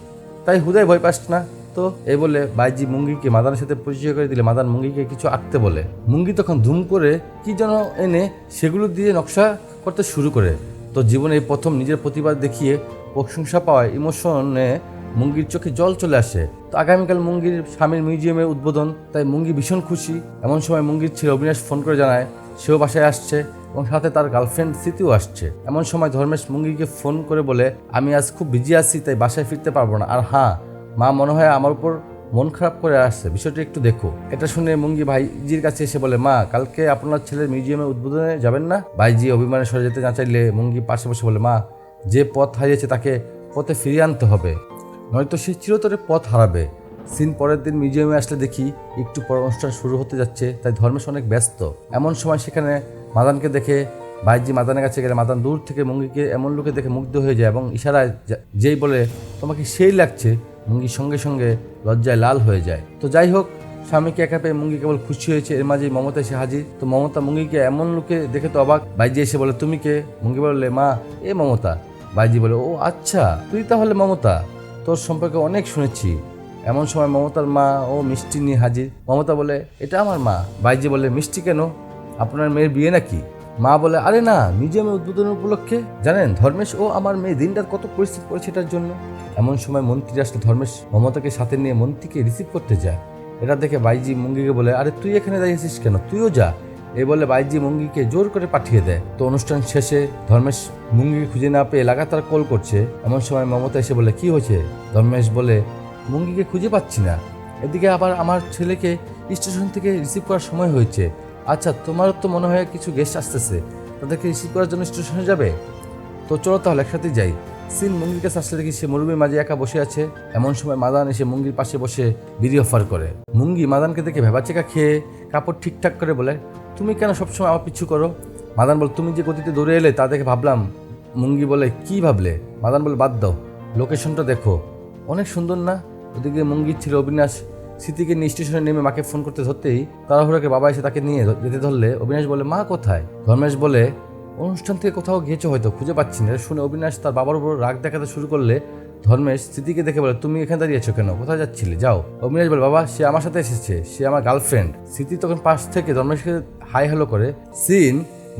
তাই হুদায় ভয় পাস না তো। এই বলে বাইজি মুঙ্গিকে মাদানের সাথে পরিচয় করে দিলে মাদান মুঙ্গিকে কিছু আঁকতে বলে। মুঙ্গি তখন ধুম করে কি যেন এনে সেগুলো দিয়ে নকশা করতে শুরু করে। তো জীবনে এই প্রথম নিজের প্রতিভা দেখিয়ে প্রশংসা পাওয়ায় ইমোশনে মুঙ্গির চোখে জল চলে আসে। তো আগামীকাল মুঙ্গির স্বামীর মিউজিয়ামের উদ্বোধন, তাই মুঙ্গি ভীষণ খুশি। এমন সময় মুঙ্গির ছেলে অবিনাশ ফোন করে জানায় সেও বাসায় আসছে এবং সাথে তার গার্লফ্রেন্ড স্মৃতিও আসছে। এমন সময় ধর্মেশ মুঙ্গিকে ফোন করে বলে, আমি আজ খুব বিজি আছি, তাই বাসায় ফিরতে পারবো না। আর হ্যাঁ, মা মনে হয় আমার উপর মন খারাপ করে আসছে, বিষয়টা একটু দেখো। এটা শুনে মুঙ্গি ভাইজির কাছে এসে বলে, মা কালকে আপনার ছেলের মিউজিয়ামের উদ্বোধনে যাবেন না? ভাইজি অভিমানে সরে যেতে না চাইলে মুঙ্গি পাশে বসে বলে, মা যে পথ হারিয়েছে তাকে পথে ফিরিয়ে আনতে হবে, নয়তো সে চিরতরে পথ হারাবে। সিন পরের দিন মিউজিয়ামে আসলে দেখি একটু পর অনুষ্ঠান শুরু হতে যাচ্ছে, তাই ধর্মেশ অনেক ব্যস্ত। এমন সময় সেখানে মাদানকে দেখে বাইজি মাদানের কাছে গেলে মাদান দূর থেকে মুঙ্গিকে এমন লোকে দেখে মুগ্ধ হয়ে যায় এবং ইশারায় যেই বলে, তোমাকে সেই লাগছে, মুঙ্গির সঙ্গে সঙ্গে লজ্জায় লাল হয়ে যায়। তো যাই হোক, স্বামীকে একা পেয়ে মুঙ্গি কেবল খুশি হয়েছে। এর মাঝেই মমতা এসে হাজির। তো মমতা মুঙ্গিকে এমন লোকে দেখে তো অবাক। বাইজি এসে বলে, তুমি কে? মুঙ্গি বললে, মা এ মমতা। বাইজি বলে, ও আচ্ছা, তুই তাহলে মমতা, তোর সম্পর্কে অনেক শুনেছি। এমন সময় মমতার মা ও মিষ্টি নিয়ে হাজির। মমতা বলে, এটা আমার মা। বাইজি বলে, মিষ্টি কেন? আপনার মেয়ের বিয়ে নাকি? মা বলে, আরে না, মিউজিয়ামের উদ্বোধনের উপলক্ষে। জানেন ধর্মেশ ও আমার মেয়ে দিনটার কত পরিস্থিতি পড়েছে এটার জন্য। এমন সময় মন্ত্রী আসলে ধর্মেশ মমতাকে সাথে নিয়ে মন্ত্রীকে রিসিভ করতে যায়। এটা দেখে বাইজি মুঙ্গিকে বলে, আরে তুই এখানে দাঁড়িয়েছিস কেন, তুইও যা। এই বলে বাইজি মুঙ্গিকে জোর করে পাঠিয়ে দেয়। তো অনুষ্ঠান শেষে ধর্মেশ মুঙ্গিকে খুঁজে না পেয়ে লাগাতার কল করছে। এমন সময় মমতা এসে বলে, কি হয়েছে? ধর্মেশ বলে, মুঙ্গিকে খুঁজে পাচ্ছি না। এদিকে আবার আমার ছেলেকে স্টেশন থেকে রিসিভ করার সময় হয়েছে। আচ্ছা, তোমারও তো মনে হয় কিছু গেস্ট আসতেছে, তাদেরকে রিসিভ করার জন্য স্টেশনে যাবে, তো চলো তাহলে একসাথে যাই। সিন মুঙ্গির কাছে আসলে দেখি সে মরুভূমির মাঝে একা বসে আছে। এমন সময় মাদান এসে মুঙ্গির পাশে বসে বিড়ি অফার করে। মুঙ্গি মাদানকে দেখে ভেবাচেকা খেয়ে কাপড় ঠিকঠাক করে বলে, তুমি কেন সবসময় আমার পিছু করো? মাদান বল, তুমি যে গতিতে দৌড়ে এলে তা দেখে ভাবলাম মুঙ্গি বলে কি ভাবলে? মাদান বলে বাদ দাও, লোকেশনটা দেখো, অনেক সুন্দর না? ওদিকে মুঙ্গির ছিল অবিনাশ স্মৃতিকে নিয়ে স্টেশনে নেমে মাকে ফোন করতে ধরতেই তাড়াহুড়োকে বাবা এসে তাকে নিয়ে যেতে ধরলে অবিনাশ বলে মা কোথায়? ধর্মেশ বলে অনুষ্ঠান থেকে কোথাও গিয়েছো, হয়তো খুঁজে পাচ্ছি না। শুনে অবিনাশ তার বাবার উপর রাগ দেখাতে শুরু করলে ধর্মেশ স্মৃতিকে দেখে বলে তুমি এখানে দাঁড়িয়েছো কেন? কোথায় যাচ্ছিলে? যাও। অবিনাশ বলে বাবা সে আমার সাথে এসেছে, সে আমার গার্লফ্রেন্ড। স্মৃতি তখন পাশ থেকে ধর্মেশকে হাই হ্যালো করে। সিন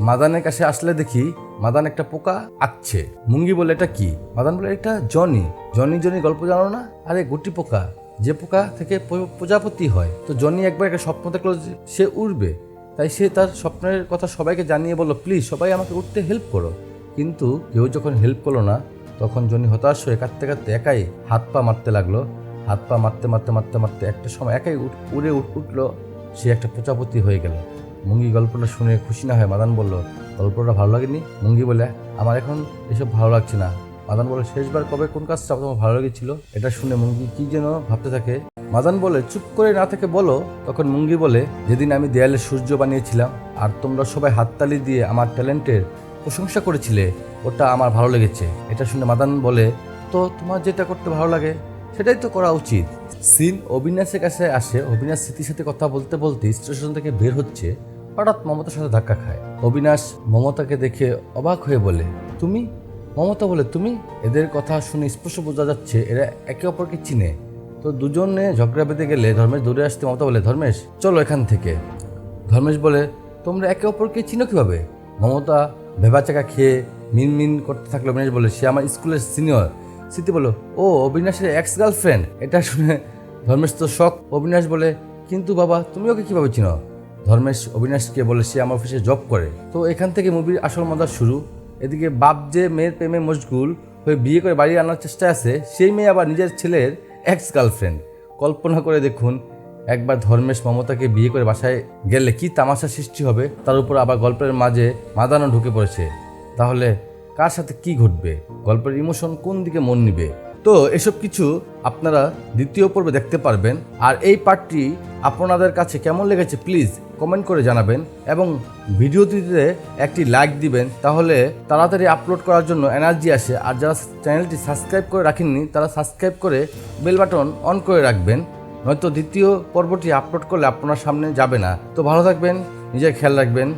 মাদানের কাছে আসলে দেখি মাদান একটা পোকা আঁকছে। মুঙ্গি বলে এটা কি? মাদান বলে এটা জনি। জনি জনি গল্প জানো না? আরে গুটি পোকা, যে পোকা থেকে প্রজাপতি হয়। তো জনি একবার একটা স্বপ্ন দেখলো সে উড়বে, তাই সে তার স্বপ্নের কথা সবাইকে জানিয়ে বলল প্লিজ সবাই আমাকে উঠতে হেল্প করো। কিন্তু কেউ যখন হেল্প করলো না তখন জনি হতাশ হয়ে কাঁদতে কাঁদতে একাই হাত পা মারতে লাগলো। হাত পা মারতে মারতে মারতে মারতে একটা সময় একাই উড়ে উঠলো, সে একটা প্রজাপতি হয়ে গেল। মুঙ্গি গল্পটা শুনে খুশি না হয় মাদান বলল গল্পটা ভালো লাগেনি? মুঙ্গি বলে আমার এখন এসব ভালো লাগছে না। মাদান বলে শেষবার কবে কোন কাজটা তোমার ভালো লেগেছিল? এটা শুনে মুঙ্গি কি যেন ভাবতে থাকে। মাদান বলে চুপ করে না থেকে বলো। তখন মুঙ্গি বলে যেদিন আমি দেয়ালে সূর্য বানিয়েছিলাম আর তোমরা সবাই হাততালি দিয়ে আমার ট্যালেন্টের প্রশংসা করেছিলে, ওটা আমার ভালো লেগেছে। এটা শুনে মাদান বলে তো তোমার যেটা করতে ভালো লাগে সেটাই তো করা উচিত। সিন অবিনাশের কাছে আসে। অবিনাশ স্মৃতির সাথে কথা বলতে বলতে স্টেশন থেকে বের হচ্ছে, হঠাৎ মমতার সাথে ধাক্কা খায়। অবিনাশ মমতাকে দেখে অবাক হয়ে বলে তুমি? মমতা বলে তুমি? এদের কথা শুনে স্পষ্ট বোঝা যাচ্ছে এরা একে অপরকে চিনে। তো দুজনে ঝগড়া বেঁধে গেলে ধর্মেশ দৌড়ে আসতে মমতা বলে ধর্মেশ চলো এখান থেকে। ধর্মেশ বলে তোমরা একে অপরকে চিনো কিভাবে? মমতা ভেবাচাকা খেয়ে মিনমিন করতে থাকলো। অবিনাশ বলে সে আমার স্কুলের সিনিয়র। স্মৃতি বলো ও অবিনাশের এক্স গার্লফ্রেন্ড। এটা শুনে ধর্মেশ তো শখ। অবিনাশ বলে কিন্তু বাবা তুমি ওকে কিভাবে চিনো? ধর্মেশ অবিনাশকে বলে সে আমার অফিসে জব করে। তো এখান থেকে মুভির আসল মজা শুরু। এদিকে বাপ যে মেয়ের প্রেমে মশগুল হয়ে বিয়ে করে বাড়ি আনার চেষ্টায় আছে, সেই মেয়ে আবার নিজের ছেলের এক্স গার্লফ্রেন্ড। কল্পনা করে দেখুন একবার ধর্মেশ মমতাকে বিয়ে করে বাসায় গেলে কি তামাশা সৃষ্টি হবে। তার উপর আবার গল্পের মাঝে মাদানও ঢুকে পড়েছে। তাহলে কার সাথে কি ঘটবে? গল্পের ইমোশন কোন দিকে মন নিবে? তো এসব কিছু আপনারা দ্বিতীয় পর্বে দেখতে পারবেন। আর এই পার্টটি আপনাদের কাছে কেমন লেগেছে প্লিজ কমেন্ট করে জানাবেন এবং ভিডিওটিতে একটি লাইক দিবেন, তাহলে তাড়াতাড়ি আপলোড করার জন্য এনার্জি আসে। আর যারা চ্যানেলটি সাবস্ক্রাইব করে রাখেননি তারা সাবস্ক্রাইব করে বেল বাটন অন করে রাখবেন, নয়তো দ্বিতীয় পর্বটি আপলোড করলে আপনার সামনে যাবে না। তো ভালো থাকবেন, নিজের খেয়াল রাখবেন।